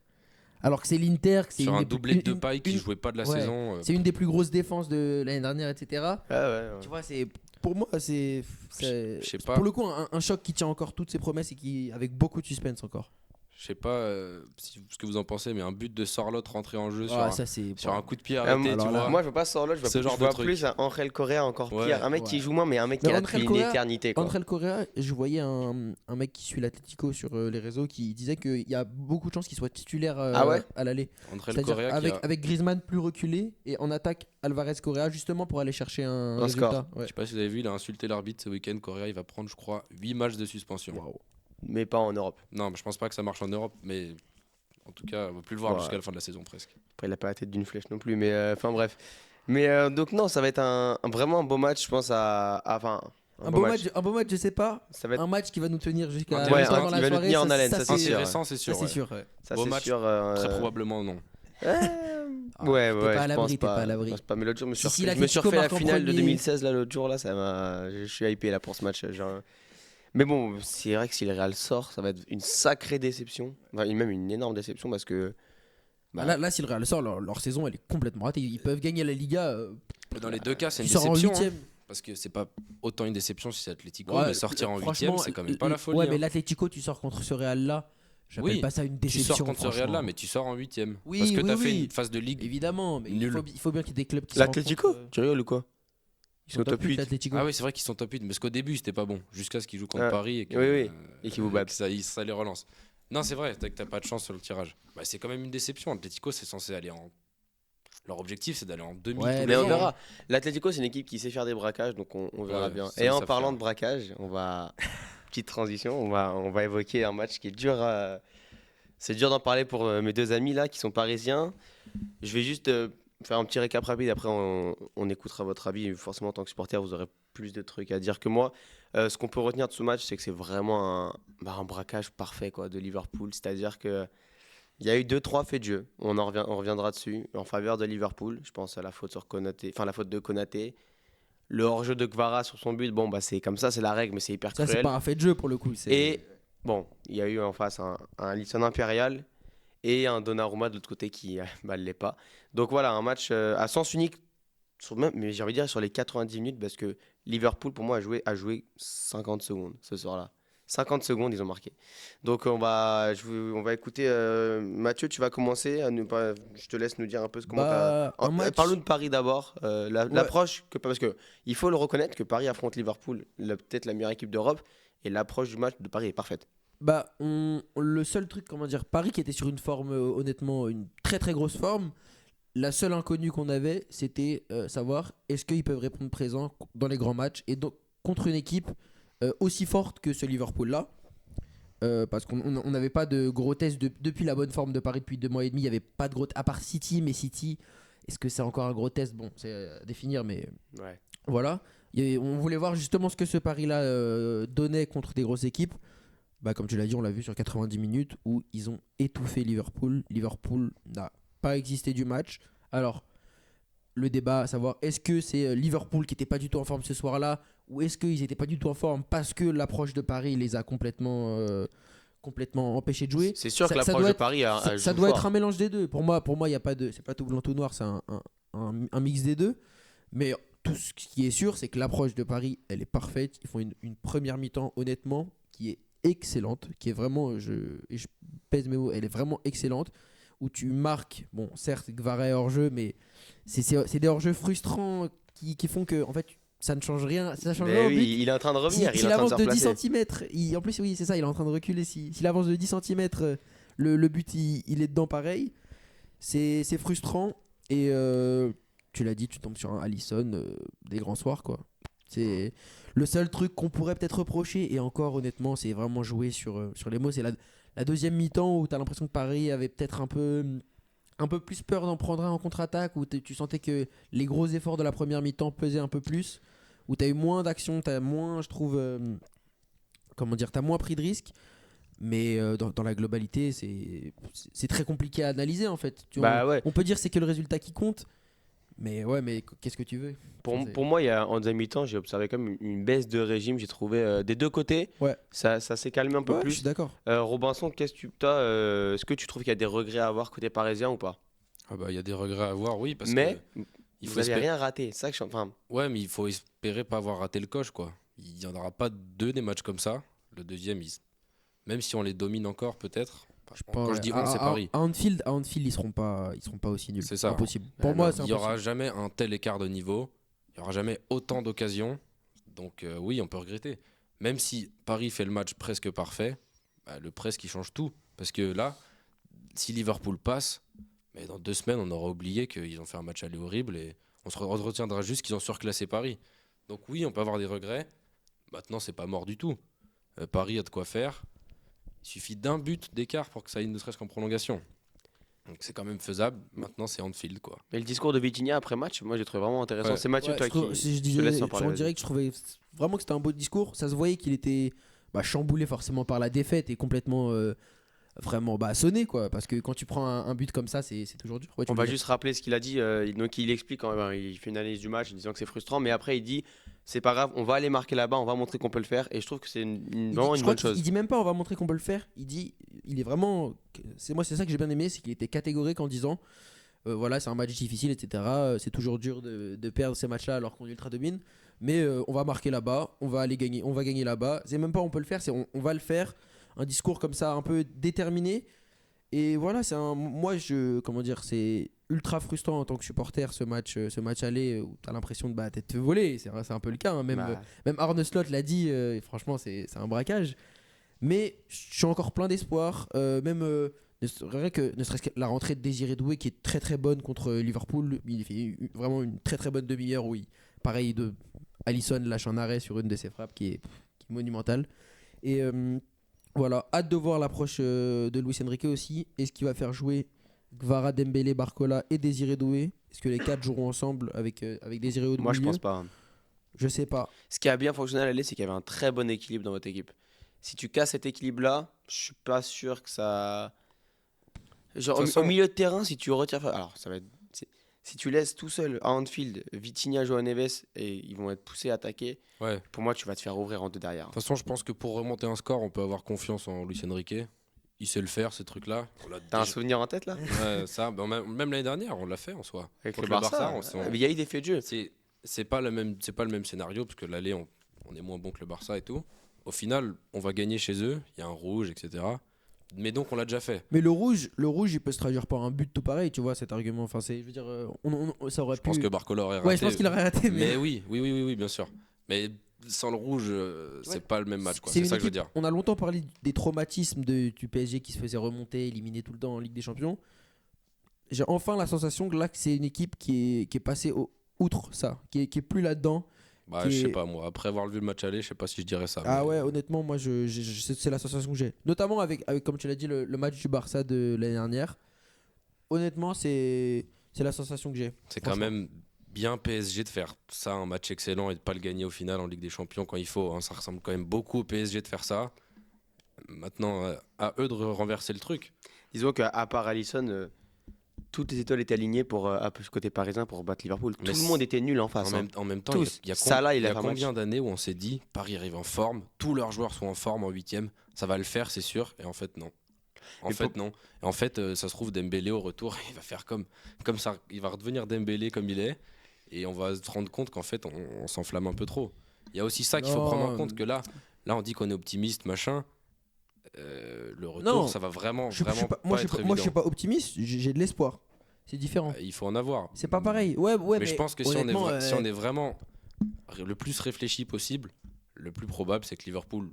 Alors que c'est l'Inter, que c'est Sur une un des plus- doublé de une- paille qui une- jouait pas de la ouais. saison. C'est une des plus grosses défenses de l'année dernière, etc. Ouais. Tu vois, pour moi, c'est Je sais pas. pour le coup un choc qui tient encore toutes ses promesses et qui avec beaucoup de suspense encore. Je sais pas ce que vous en pensez, mais un but de Sorlotte rentré en jeu Ah, ça c'est sur un coup de pied Ah, arrêté, alors tu là, vois. Moi, je veux pas Sorloth, je Ce genre de vois truc. plus un Angel Correa encore Ouais. pire. Un mec qui Ouais. joue moins, mais un mec qui Mais est là Angel depuis une Correa- éternité. Quoi. Angel Correa, je voyais un mec qui suit l'Atlético sur les réseaux qui disait qu'il y a beaucoup de chances qu'il soit titulaire Ah ouais à l'aller. André C'est-à-dire Correa avec Griezmann plus reculé et en attaque Alvarez Correa justement pour aller chercher un résultat. score. Ouais. je sais pas si vous avez vu, il a insulté l'arbitre ce week-end. Correa, il va prendre, je crois, 8 matchs de suspension. Waouh. Mais pas en Europe. Non, mais je pense pas que ça marche en Europe, mais en tout cas, on va plus le voir Ouais. jusqu'à la fin de la saison presque. Après, il a pas la tête d'une flèche non plus. Mais enfin, bref. Mais donc, non, ça va être vraiment un beau match, je pense. Enfin, Un beau match, je sais pas. Ça va être Un match qui va nous tenir jusqu'à Ouais, longtemps dans qui la va nous soirée. tenir en haleine, ça, c'est sûr. Intéressant, c'est sûr. Ça, c'est ouais. sûr. Ouais. ça, beau c'est match, sûr. Très probablement non. Ah, Ouais, t'es ouais, pas à je l'abri, pense t'es pas à pas. l'abri. Je pense pas. Mais l'autre jour, Si je me suis l'Atlético refait la marque en finale de premier- 2016 là, l'autre jour là, je suis hypé là pour ce match. Mais bon, c'est vrai que si le Real sort, ça va être une sacrée déception, enfin, même une énorme déception parce que bah, Là, si le Real sort, leur saison elle est complètement ratée. Ils peuvent gagner la Liga. Mais dans les deux cas, c'est une Ils sortent en déception. hein. 8ème. Parce que c'est pas autant une déception si c'est Atlético, Ouais, mais sortir en franchement, 8ème, c'est quand même pas la folie. Ouais, hein. mais l'Atlético, tu sors contre ce Real-là. J'appelle Oui, pas ça une Tu déception. sors contre ce franchement. Real là, mais tu sors en 8ème. Oui, Parce que oui, t'as fait oui. une phase de ligue. Évidemment, mais Nul. il faut bien qu'il y ait des clubs qui se L'Atlético rencontrent, Tu rigoles ou quoi? Ils sont top 8, huit. l'Atlético. Ah oui, c'est vrai qu'ils sont top 8, parce qu'au début c'était pas bon, jusqu'à ce qu'ils jouent contre Ah, Paris et oui, et qu'ils vous battent. que ça les relance. Non, c'est vrai, t'as pas de chance sur le tirage. Bah, c'est quand même une déception. Atlético, c'est censé aller en. Leur objectif, c'est d'aller en demi. Ouais, tous Mais les on ans, verra. hein. L'Atlético, c'est une équipe qui sait faire des braquages, donc on verra Ouais, bien. ça, Et ils en savent parlant faire. de braquage, on va. Petite transition, on va évoquer un match qui est dur à. C'est dur d'en parler pour mes deux amis là qui sont parisiens. Je vais juste faire un petit récap rapide, après on écoutera votre avis. Forcément, en tant que supporter, vous aurez plus de trucs à dire que moi. Ce qu'on peut retenir de ce match, c'est que c'est vraiment un braquage parfait quoi, de Liverpool. C'est-à-dire que il y a eu 2-3 faits de jeu. On reviendra dessus en faveur de Liverpool. Je pense à la faute sur Konaté, enfin la faute de Konaté. Le hors-jeu de Kvara sur son but, bon bah c'est comme ça, c'est la règle, mais c'est hyper Ça, c'est cruel. pas un fait de jeu pour le coup. Et bon, il y a eu en face un Alisson Impérial et un Donnarumma de l'autre côté qui ne l'est pas. Donc voilà, un match à sens unique, mais j'ai envie de dire sur les 90 minutes, parce que Liverpool, pour moi, a joué 50 secondes ce soir-là. 50 secondes, ils ont marqué. Donc on va écouter Mathieu, tu vas commencer. Je te laisse nous dire un peu comment Bah, un match- Parlons de Paris d'abord. Ouais. L'approche, parce que il faut le reconnaître que Paris affronte Liverpool, peut-être la meilleure équipe d'Europe, et l'approche du match de Paris est parfaite. Bah, le seul truc, comment dire, Paris qui était sur une forme, honnêtement, une très très grosse forme. La seule inconnue qu'on avait, c'était savoir est-ce qu'ils peuvent répondre présent dans les grands matchs et donc contre une équipe aussi forte que ce Liverpool-là. Parce qu'on n'avait pas de gros tests depuis la bonne forme de Paris depuis 2 mois et demi. Il n'y avait pas de gros à part City, mais City, est-ce que c'est encore un gros test? Bon, c'est à définir, mais Ouais. voilà. On voulait voir justement ce que ce Paris-là donnait contre des grosses équipes. Bah, comme tu l'as dit, on l'a vu sur 90 minutes où ils ont étouffé Liverpool. Liverpool n'a pas existé du match. Alors, le débat à savoir, est-ce que c'est Liverpool qui n'était pas du tout en forme ce soir-là ou est-ce qu'ils n'étaient pas du tout en forme parce que l'approche de Paris les a complètement empêchés de jouer? C'est sûr que Ça l'approche doit de être- Paris a Ça joue doit fort. être un mélange des deux. Pour moi, il y a pas de, c'est pas tout blanc tout noir, c'est un mix des deux. Mais tout ce qui est sûr, c'est que l'approche de Paris, elle est parfaite. Ils font une première mi-temps, honnêtement, qui est excellente, qui est vraiment, je pèse mes mots, elle est vraiment excellente. Où tu marques, bon, certes, Kvara est hors jeu, mais c'est des hors jeux frustrants qui font que, en fait, ça ne change rien. Ça change Mais rien au oui, but. il est en train de revenir, il S'il est en train de avance se de 10 replacer. cm, en plus, oui, c'est ça, il est en train de reculer. S'il avance de 10 cm, le but, il est dedans pareil. C'est frustrant. Et tu l'as dit, tu tombes sur un Alisson des grands soirs, quoi. C'est le seul truc qu'on pourrait peut-être reprocher. Et encore, honnêtement, c'est vraiment jouer sur les mots. C'est la deuxième mi-temps où tu as l'impression que Paris avait peut-être un peu plus peur d'en prendre un en contre-attaque, où tu sentais que les gros efforts de la première mi-temps pesaient un peu plus, où tu as eu moins d'action, tu as moins, je trouve, comment dire, tu as moins pris de risques. Mais dans la globalité, c'est très compliqué à analyser en fait. Bah ouais. On peut dire que c'est que le résultat qui compte. Mais ouais, mais qu'est-ce que tu veux? Pour moi, en deuxième mi-temps, j'ai observé comme une baisse de régime. J'ai trouvé des deux côtés. Ouais. Ça s'est calmé un peu Ouais, je plus. suis d'accord. Robinson, est-ce que tu trouves qu'il y a des regrets à avoir côté parisien ou pas? Ah bah, il y a des regrets à avoir, oui, parce Mais que il vous faut n'avez espérer. rien raté. C'est ça que enfin, Ouais, mais il faut espérer pas avoir raté le coche, quoi. Il y en aura pas deux des matchs comme ça. Le deuxième, même si on les domine encore, peut-être. Quand je dis on, c'est Paris. À Anfield, ils seront pas aussi nuls. C'est ça. Impossible. Ah Pour non, moi, c'est Il n'y aura impossible. jamais un tel écart de niveau. Il n'y aura jamais autant d'occasions. Donc oui, on peut regretter. Même si Paris fait le match presque parfait, bah, le presque il change tout. Parce que là, si Liverpool passe, mais dans 2 semaines, on aura oublié qu'ils ont fait un match aller horrible et on se retiendra juste qu'ils ont surclassé Paris. Donc oui, on peut avoir des regrets. Maintenant, c'est pas mort du tout. Paris a de quoi faire. Il suffit d'un but d'écart pour que ça aille ne serait-ce qu'en prolongation. Donc c'est quand même faisable. Maintenant, c'est Anfield, quoi. mais le discours de Vitinha après match, moi j'ai trouvé vraiment intéressant. Ouais. C'est Mathieu, Ouais, toi je trouve- qui. si je te disais laisse en sur parler, en vas-y. direct, je trouvais vraiment que c'était un beau discours. Ça se voyait qu'il était chamboulé forcément par la défaite et complètement vraiment sonné, quoi. Parce que quand tu prends un but comme ça, c'est toujours dur. Ouais, tu On veux va dire. juste rappeler ce qu'il a dit. Donc il explique, il fait une analyse du match en disant que c'est frustrant, mais après il dit c'est pas grave, on va aller marquer là-bas, on va montrer qu'on peut le faire. Et je trouve que c'est vraiment Je une crois bonne chose. Il dit même pas on va montrer qu'on peut le faire. Il est vraiment. C'est ça que j'ai bien aimé, c'est qu'il était catégorique en disant voilà, c'est un match difficile, etc. C'est toujours dur de perdre ces matchs-là alors qu'on ultra domine. mais on va marquer là-bas, on va gagner là-bas. C'est même pas on peut le faire, c'est on va le faire. Un discours comme ça, un peu déterminé. Et voilà, comment dire, c'est ultra frustrant en tant que supporter ce match aller où t'as l'impression de t'être volé. C'est un peu le cas, hein. Même Arne Slot l'a dit. Et franchement, c'est un braquage. Mais je suis encore plein d'espoir. Ne serait-ce que la rentrée de Désiré Doué qui est très très bonne contre Liverpool. Il fait vraiment une très très bonne demi-heure où pareil, Alisson lâche un arrêt sur une de ses frappes qui est monumentale. Et voilà, hâte de voir l'approche de Luis Enrique aussi. Est-ce qu'il va faire jouer Kvara, Dembélé, Barcola et Désiré Doué? Est-ce que les 4 joueront ensemble avec Désiré au milieu? Moi, je pense pas. Je sais pas. Ce qui a bien fonctionné à l'aller, c'est qu'il y avait un très bon équilibre dans votre équipe. Si tu casses cet équilibre-là, je suis pas sûr que ça. Genre, au milieu de terrain, si tu retires. Alors, ça va être. Si tu laisses tout seul à Anfield, Vitinha, João Neves, et ils vont être poussés à attaquer, pour moi, tu vas te faire ouvrir en deux derrière. De toute façon, je pense que pour remonter un score, on peut avoir confiance en Luis Enrique. Il sait le faire, ces trucs-là. T'as un souvenir en tête, là? Ouais, ça. Même l'année dernière, on l'a fait en soi. Avec le Barça, il y a eu des faits de jeu. C'est pas le même scénario, parce que l'aller, on est moins bon que le Barça et tout. Au final, on va gagner chez eux. Il y a un rouge, etc. Mais donc on l'a déjà fait. Mais le rouge, il peut se traduire par un but tout pareil, tu vois, cet argument. Enfin, je veux dire, ça aurait pu. Je pense que Barcola aurait raté. Ouais, je pense qu'il aurait raté. Mais oui, bien sûr. Mais sans le rouge, c'est pas le même match, quoi. C'est ça que je veux dire. On a longtemps parlé des traumatismes du PSG qui se faisait remonter, éliminer tout le temps en Ligue des Champions. J'ai enfin la sensation que là, c'est une équipe qui est passée outre ça, qui est plus là-dedans. Je sais pas, moi. Après avoir vu le match aller, je sais pas si je dirais ça. Ah ouais, honnêtement, moi, c'est la sensation que j'ai. Notamment avec comme tu l'as dit, le match du Barça de l'année dernière. Honnêtement, c'est la sensation que j'ai. C'est quand même bien PSG de faire ça, un match excellent, et de pas le gagner au final en Ligue des Champions quand il faut. Hein. Ça ressemble quand même beaucoup au PSG de faire ça. Maintenant, à eux de renverser le truc. Disons qu'à part Alisson, toutes les étoiles étaient alignées côté parisien pour battre Liverpool. Tout le monde était nul en face. En même temps, tous. il y a combien d'années où on s'est dit Paris arrive en forme, tous leurs joueurs sont en forme en 8ème, ça va le faire, c'est sûr. Et en fait, non. Non. Et en fait, ça se trouve, Dembélé au retour, il va faire comme ça. Il va redevenir Dembélé comme il est. Et on va se rendre compte qu'en fait, on s'enflamme un peu trop. Il y a aussi ça qu'il faut prendre en compte, que là, on dit qu'on est optimiste, machin. Le retour, ça va vraiment être évident. Moi, je suis pas optimiste, j'ai de l'espoir. C'est différent. Il faut en avoir. C'est pas pareil. Ouais, mais je pense que si on est vraiment le plus réfléchi possible, le plus probable, c'est que Liverpool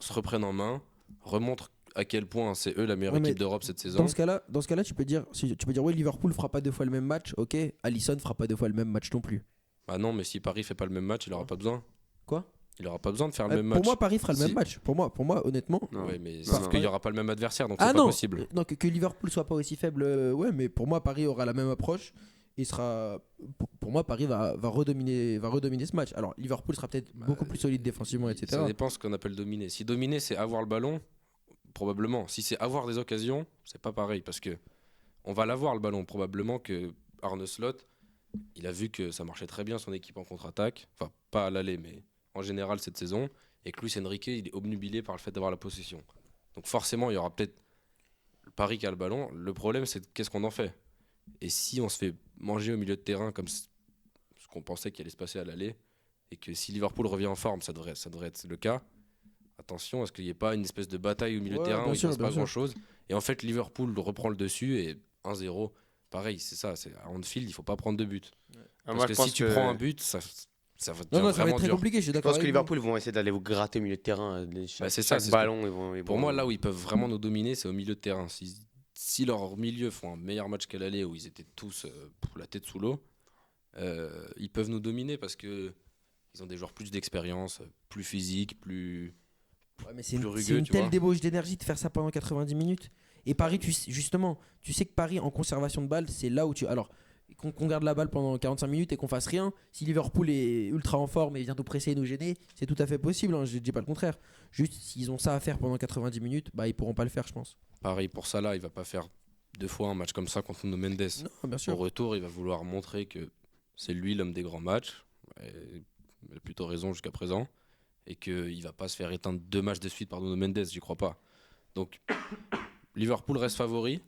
se reprenne en main, remontre à quel point c'est eux la meilleure équipe d'Europe cette saison. Dans ce cas-là, tu peux dire ouais, Liverpool fera pas 2 fois le même match, ok. Alisson fera pas 2 fois le même match non plus. Bah non, mais si Paris fait pas le même match, il aura pas besoin. Quoi? Il aura pas besoin de faire le même match. Pour moi, Paris fera le même match. Pour moi, honnêtement. Ouais, mais parce qu'il y aura pas le même adversaire, donc c'est pas possible. Non, que Liverpool soit pas aussi faible, ouais, mais pour moi, Paris aura la même approche. Pour moi, Paris va redominer ce match. Alors, Liverpool sera peut-être beaucoup plus solide défensivement, etc. Ça dépend ce qu'on appelle dominer. Si dominer, c'est avoir le ballon, probablement. Si c'est avoir des occasions, c'est pas pareil, parce que on va l'avoir le ballon. Probablement que Arne Slot, il a vu que ça marchait très bien son équipe en contre-attaque, enfin pas à l'aller, mais en général cette saison, et que Luis Enrique, il est obnubilé par le fait d'avoir la possession. Donc forcément, il y aura peut-être Paris qui a le ballon. Le problème, c'est qu'est-ce qu'on en fait. Et si on se fait manger au milieu de terrain comme ce qu'on pensait qu'il allait se passer à l'aller, et que si Liverpool revient en forme, ça devrait être le cas, attention à ce qu'il n'y ait pas une espèce de bataille au milieu de terrain où il ne se passe pas grand-chose. Et en fait, Liverpool reprend le dessus et 1-0. Pareil, c'est ça. À Anfield, il ne faut pas prendre de but. Ouais. Parce que si tu prends un but, ça va être très compliqué. Je pense que Liverpool vont essayer d'aller vous gratter au milieu de terrain. C'est ça. Ballon, pour moi, là où ils peuvent vraiment nous dominer, c'est au milieu de terrain. Si leurs milieux font un meilleur match qu'à l'aller, où ils étaient tous la tête sous l'eau, ils peuvent nous dominer parce qu'ils ont des joueurs plus d'expérience, plus physiques, plus. Ouais, mais c'est une telle débauche d'énergie de faire ça pendant 90 minutes. Et Paris, tu sais que Paris en conservation de balle, c'est là où alors qu'on garde la balle pendant 45 minutes et qu'on fasse rien. Si Liverpool est ultra en forme et vient nous presser et nous gêner, c'est tout à fait possible. Hein, je dis pas le contraire. Juste s'ils ont ça à faire pendant 90 minutes, ils pourront pas le faire, je pense. Pareil pour ça là, il va pas faire 2 fois un match comme ça contre Nuno Mendes. Non, bien sûr. Au retour, il va vouloir montrer que c'est lui l'homme des grands matchs. Il a plutôt raison jusqu'à présent. Et qu'il va pas se faire éteindre 2 matchs de suite par Nuno Mendes, j'y crois pas. Donc Liverpool reste favori,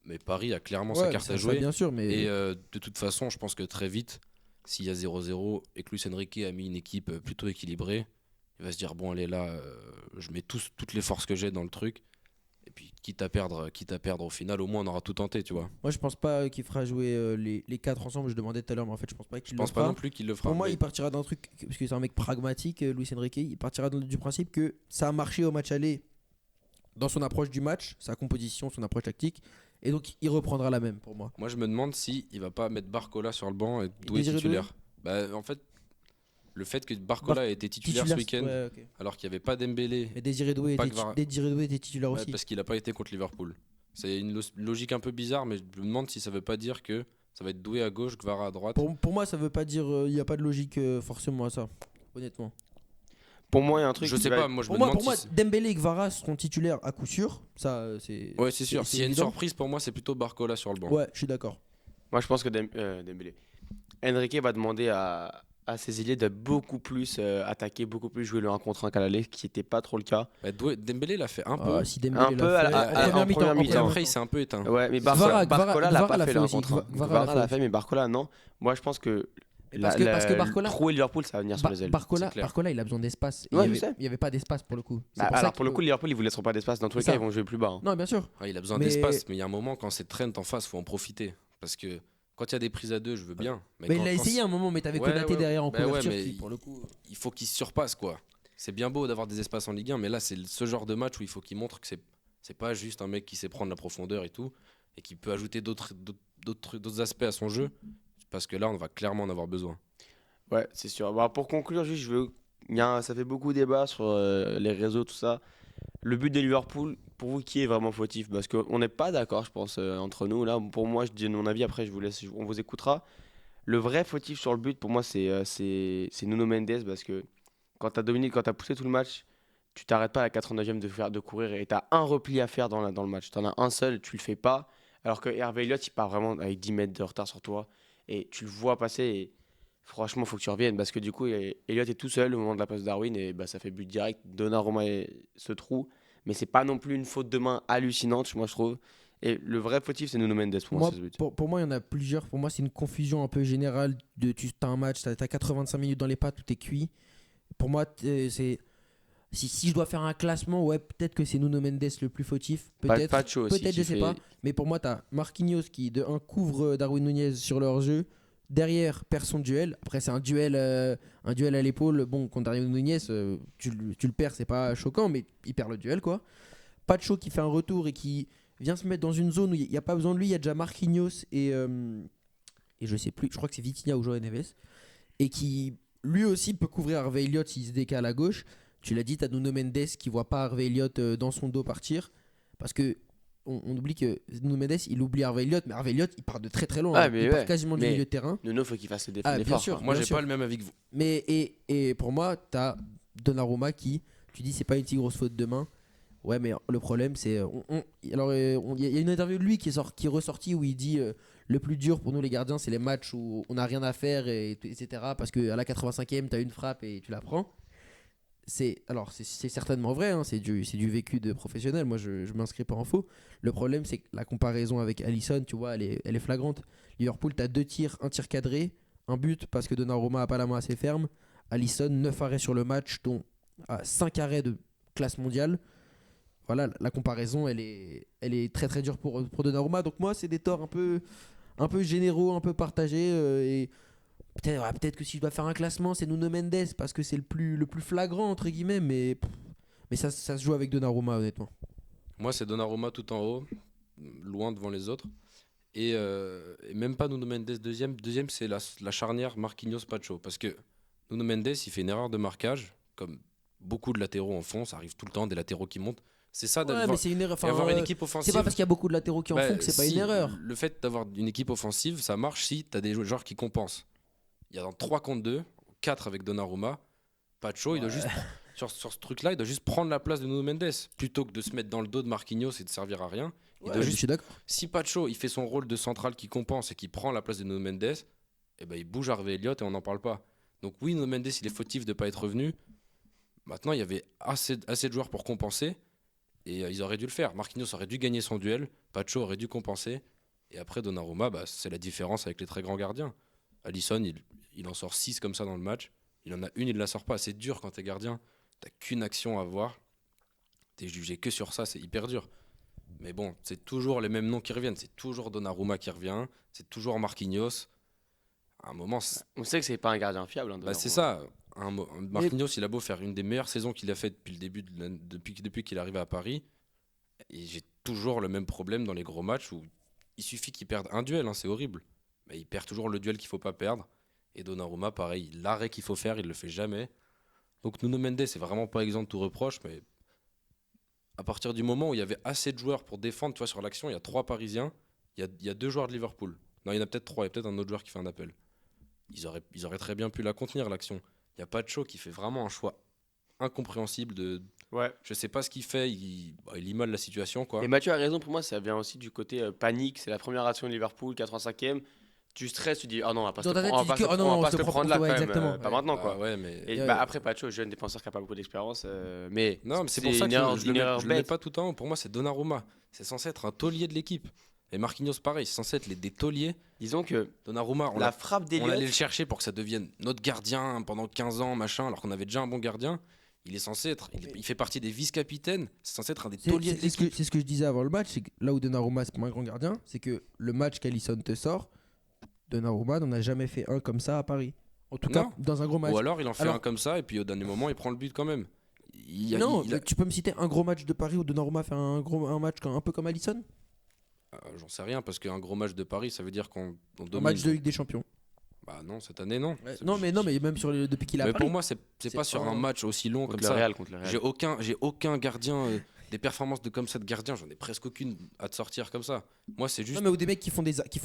mais Paris a clairement sa carte à jouer. Bien sûr, mais... Et de toute façon, je pense que très vite, s'il y a 0-0 et que Luis Enrique a mis une équipe plutôt équilibrée, il va se dire bon allez là, je mets toutes les forces que j'ai dans le truc. Et puis quitte à perdre au final, au moins on aura tout tenté, tu vois. Moi, je pense pas qu'il fera jouer les 4 ensemble. Je demandais tout à l'heure, mais en fait, je pense pas Je qu'il le pense pas fera. non plus qu'il le fera. Pour moi, mais il partira d'un truc, parce que c'est un mec pragmatique, Luis Enrique. Il partira du principe que ça a marché au match aller dans son approche du match, sa composition, son approche tactique. Et donc, il reprendra la même pour moi. moi je me demande si il va pas mettre Barcola sur le banc et Doué Désiré titulaire. Bah, en fait, le fait que Barcola ait été titulaire ce week-end, ouais, ok. alors qu'il n'y avait pas Dembélé, Mais Désiré Doué Pas était, Kvara. Désiré Doué était titulaire ouais, aussi. parce qu'il n'a pas été contre Liverpool. C'est une logique un peu bizarre, mais je me demande si ça veut pas dire que ça va être Doué à gauche, Kvara à droite. Pour moi, ça veut pas dire. Il n'y a pas de logique forcément à ça, honnêtement. Pour moi, il y a un truc Je qui sais va pas, être- moi je Pour me moi, demande pour moi si Dembélé et Kvara seront titulaires à coup sûr. Ça, c'est. ouais, c'est sûr. S'il y a une évident. surprise, pour moi, c'est plutôt Barcola sur le banc. Ouais, je suis d'accord. Moi, je pense que Dembélé. Enrique va demander à ses ailiers de beaucoup plus attaquer, beaucoup plus jouer le 1 contre 1 qu'à l'aller, ce qui n'était pas trop le cas. Bah, Dembélé l'a fait un peu. Si Dembélé Un l'a peu fait, en première Et mi-temps. après, il s'est un peu éteint. Ouais, mais Kvara Barcola l'a pas l'a fait fait le 1 aussi. contre 1. Kvara Kvara l'a l'a fait, mais Barcola non. Moi, je pense que Parce que Barcola- Trou et Liverpool, ça va venir sur les ailes. Barcola, c'est clair. Barcola, il a besoin d'espace. Et Ouais, il je sais. n'y avait pas d'espace pour le coup. C'est Bah, pour ça alors qu'il pour le faut- coup, Liverpool, ils vous laisseront pas d'espace. Dans tous les C'est cas, ça. ils vont jouer plus bas. Hein. Non, bien sûr. Ouais, il a besoin Mais- d'espace, mais il y a un moment, quand c'est Trent en face, faut en profiter. Parce que quand il y a des prises à deux, je veux bien. Mais quand- il a quand essayé un moment, mais t'avais Ouais, Konaté ouais. derrière en Bah ouais, couverture mais qui, pour le coup. il faut qu'il se surpasse, quoi. C'est bien beau d'avoir des espaces en Ligue 1, mais là, c'est ce genre de match où il faut qu'il montre que c'est pas juste un mec qui sait prendre la profondeur et tout, et qui peut ajouter d'autres aspects à son jeu, parce que là, on va clairement en avoir besoin. Ouais, c'est sûr. Bah, pour conclure, juste, ça fait beaucoup de débats sur les réseaux, tout ça. Le but de Liverpool, pour vous, qui est vraiment fautif? Parce qu'on n'est pas d'accord, je pense, entre nous. Là, pour moi, je dis mon avis, après, on vous écoutera. Le vrai fautif sur le but, pour moi, c'est Nuno Mendes, parce que quand tu as dominé, quand tu as poussé tout le match, tu t'arrêtes pas à la 89e de courir et tu as un repli à faire dans le match. Tu en as un seul, tu le fais pas. Alors que Hervé Elliott, il part vraiment avec 10 mètres de retard sur toi. Et tu le vois passer. Et franchement, il faut que tu reviennes. Parce que du coup, Elliott est tout seul au moment de la passe de Darwin. Et bah, ça fait but direct. Donnarumma se trouve. Mais c'est pas non plus une faute de main hallucinante, moi, je trouve. Et le vrai fautif, c'est Nuno Mendes pour moi, c'est ce but. Pour moi, il y en a plusieurs. Pour moi, c'est une confusion un peu générale. Tu as un match, tu as 85 minutes dans les pattes, tout est cuit. Pour moi, c'est. Si je dois faire un classement, ouais, peut-être que c'est Nuno Mendes le plus fautif. Peut-être, Pacho aussi, peut-être, qui je sais fait- pas. Mais pour moi, tu as Marquinhos qui, de un, couvre Darwin Nunez sur leur jeu. Derrière, perd son duel. Après, c'est un duel à l'épaule. Bon, contre Darwin Nunez, tu le perds, c'est pas choquant, mais il perd le duel, quoi. Pacho qui fait un retour et qui vient se mettre dans une zone où il n'y a pas besoin de lui. Il y a déjà Marquinhos et je sais plus, je crois que c'est Vitinha ou João Neves. Et qui, lui aussi, peut couvrir Harvey Elliott s'il se décale à gauche. Tu l'as dit, tu as Nuno Mendes qui voit pas Harvey Elliott dans son dos partir. Parce que on oublie que Nuno Mendes, il oublie Harvey Elliott, mais Harvey Elliott, il part de très très loin. Ah, hein. mais Il part ouais, quasiment du mais- milieu de terrain. Nuno, faut qu'il fasse les Ah, bien efforts. sûr. quoi. Moi, bien j'ai sûr. pas le même avis que vous. Mais et pour moi, tu as Donnarumma qui, tu dis, c'est pas une si grosse faute de main. Ouais, mais le problème, c'est. Il y a une interview de lui qui est ressortie où il dit le plus dur pour nous, les gardiens, c'est les matchs où on n'a rien à faire, etc. Parce qu'à la 85e, tu as une frappe et tu la prends. C'est certainement vrai, hein, c'est du vécu de professionnel. Moi, je m'inscris pas en faux. Le problème, c'est que la comparaison avec Alisson, tu vois, elle est flagrante. Liverpool, tu as 2 tirs, un tir cadré, un but parce que Donnarumma a pas la main assez ferme. Alisson, 9 arrêts sur le match, dont 5 arrêts de classe mondiale. Voilà, la comparaison, elle est très très dure pour Donnarumma. Donc moi, c'est des torts un peu généraux, un peu partagés. Et peut-être que si je dois faire un classement, c'est Nuno Mendes parce que c'est le plus flagrant, entre guillemets. Mais ça se joue avec Donnarumma, honnêtement. Moi, c'est Donnarumma tout en haut, loin devant les autres. Et même pas Nuno Mendes deuxième. Deuxième, c'est la charnière Marquinhos-Pacho. Parce que Nuno Mendes, il fait une erreur de marquage, comme beaucoup de latéraux en font. Ça arrive tout le temps, des latéraux qui montent. C'est ça Ouais, mais c'est une erreur. d'avoir une équipe C'est offensive. pas parce qu'il y a beaucoup de latéraux qui en Bah, font que c'est pas si, une erreur. Le fait d'avoir une équipe offensive, ça marche si tu as des joueurs qui compensent. Il y a dans 3 contre 2, 4 avec Donnarumma. Pacho, il doit juste, sur ce truc-là, il doit juste prendre la place de Nuno Mendes. Plutôt que de se mettre dans le dos de Marquinhos et de servir à rien. Il doit Je juste, suis d'accord. si Pacho il fait son rôle de central qui compense et qui prend la place de Nuno Mendes, eh ben, il bouge Harvey Elliott et on n'en parle pas. Donc oui, Nuno Mendes, il est fautif de ne pas être revenu. Maintenant, il y avait assez de joueurs pour compenser. Et ils auraient dû le faire. Marquinhos aurait dû gagner son duel. Pacho aurait dû compenser. Et après, Donnarumma, c'est la différence avec les très grands gardiens. Alisson, il en sort 6 comme ça dans le match. Il en a une, il la sort pas. C'est dur quand t'es gardien. T'as qu'une action à avoir. T'es jugé que sur ça, c'est hyper dur. Mais bon, c'est toujours les mêmes noms qui reviennent. C'est toujours Donnarumma qui revient. C'est toujours Marquinhos. À un moment, On sait que c'est pas un gardien fiable. Hein, c'est ça. Marquinhos, il a beau faire une des meilleures saisons qu'il a fait depuis le début, depuis qu'il est arrivé à Paris. Et j'ai toujours le même problème dans les gros matchs où il suffit qu'il perde un duel, hein, c'est horrible. Mais il perd toujours le duel qu'il faut pas perdre. Et Donnarumma, pareil, l'arrêt qu'il faut faire, il le fait jamais. Donc Nuno Mendes, c'est vraiment pas exempt de tout reproche, mais à partir du moment où il y avait assez de joueurs pour défendre, tu vois, sur l'action, il y a 3 Parisiens, il y a 2 joueurs de Liverpool. Non, il y en a peut-être 3, il y a peut-être un autre joueur qui fait un appel. Ils auraient très bien pu la contenir, l'action. Il n'y a pas de show qui fait vraiment un choix incompréhensible de. Ouais. Je sais pas ce qu'il fait, il immole la situation, quoi. Et Mathieu a raison, pour moi, ça vient aussi du côté panique. C'est la première action de Liverpool, 85e. Tu stresses, tu dis, oh non, on va pas se Dans ta tête, on va tu dis pas que, se oh non, on va on pas se se prend prendre là pour quand toi, même, exactement. pas maintenant, quoi. Ouais, mais. Et Ouais. après, Pacho, jeune défenseur qui n'a pas beaucoup d'expérience, mais Non, mais c'est pour ça une que erreur, je une le erreur mets bête. pas tout en haut. Pour moi, c'est Donnarumma. C'est censé être un taulier de l'équipe. Et Marquinhos, pareil, c'est censé être des tauliers. Disons que Donnarumma, la frappe on d'Eliott, allait le chercher pour que ça devienne notre gardien pendant 15 ans, machin, alors qu'on avait déjà un bon gardien. Il est censé être. Il fait partie des vice-capitaines. C'est censé être un des tauliers de l'équipe. C'est ce que je disais avant le match, c'est que là où Donnarumma c'est pas un grand gardien, c'est que le match qu'Alisson te sort, Donnarumma n'en a jamais fait un comme ça à Paris. En tout cas, Non. dans un gros match. Ou alors il en fait un comme ça, et puis au dernier moment, il prend le but quand même. Mais tu peux me citer un gros match de Paris où Donnarumma fait un match un peu comme Alisson? J'en sais rien, parce qu'un gros match de Paris, ça veut dire qu'on domine. Un match de Ligue des Champions. Bah non, cette année, non. Non, mais même depuis qu'il est à Mais Paris. pour moi, c'est pas sur un match aussi long comme contre le ça. Real, contre le Real. J'ai aucun gardien. Des performances comme ça de gardien, j'en ai presque aucune à te sortir comme ça. Moi, c'est juste. Non, mais ou des mecs qui font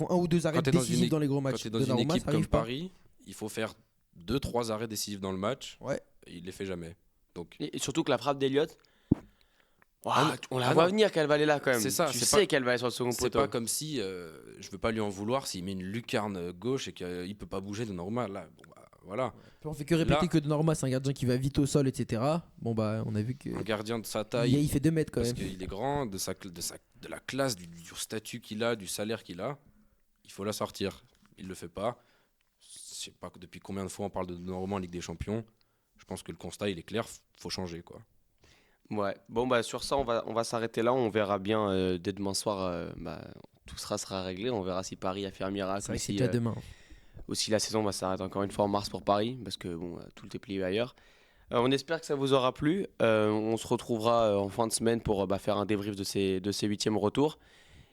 un ou deux arrêts Quand t'es dans décisifs une- dans les gros quand matchs. t'es dans une Donnarumma, équipe ça comme arrive pas. Paris, il faut faire 2-3 arrêts décisifs dans le match. Ouais. Et il les fait jamais. Donc, Et surtout que la frappe d'Eliott, Ah on la ah voit non. venir qu'elle va aller là quand même. C'est ça, Tu c'est sais pas- qu'elle va aller sur le second c'est poteau. pas comme si je veux pas lui en vouloir s'il met une lucarne gauche et qu'il peut pas bouger de normal. Là, bon, bah, voilà. Puis on fait que répéter Là- que Donnarumma c'est un gardien qui va vite au sol, etc. Bon bah on a vu que Un gardien de sa taille, il fait 2 mètres quand parce même. qu'il est grand, de la classe, du statut qu'il a, du salaire qu'il a, il faut la sortir. Il le fait pas. Je sais pas depuis combien de fois on parle de Donnarumma en Ligue des Champions. Je pense que le constat il est clair, faut changer quoi. Ouais. Bon bah sur ça, on va s'arrêter là. On verra bien dès demain soir. Tout sera réglé. On verra si Paris a fait un miracle. C'est vrai ou que c'est si, déjà demain. aussi la saison s'arrête encore une fois en mars pour Paris parce que bon, tout est plié ailleurs. On espère que ça vous aura plu. On se retrouvera en fin de semaine pour faire un débrief de ces 8e retours.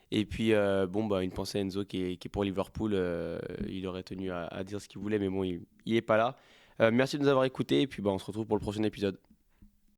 Et puis, une pensée à Enzo qui est pour Liverpool. Il aurait tenu à dire ce qu'il voulait, mais bon, il est pas là. Merci de nous avoir écoutés. Et puis, on se retrouve pour le prochain épisode.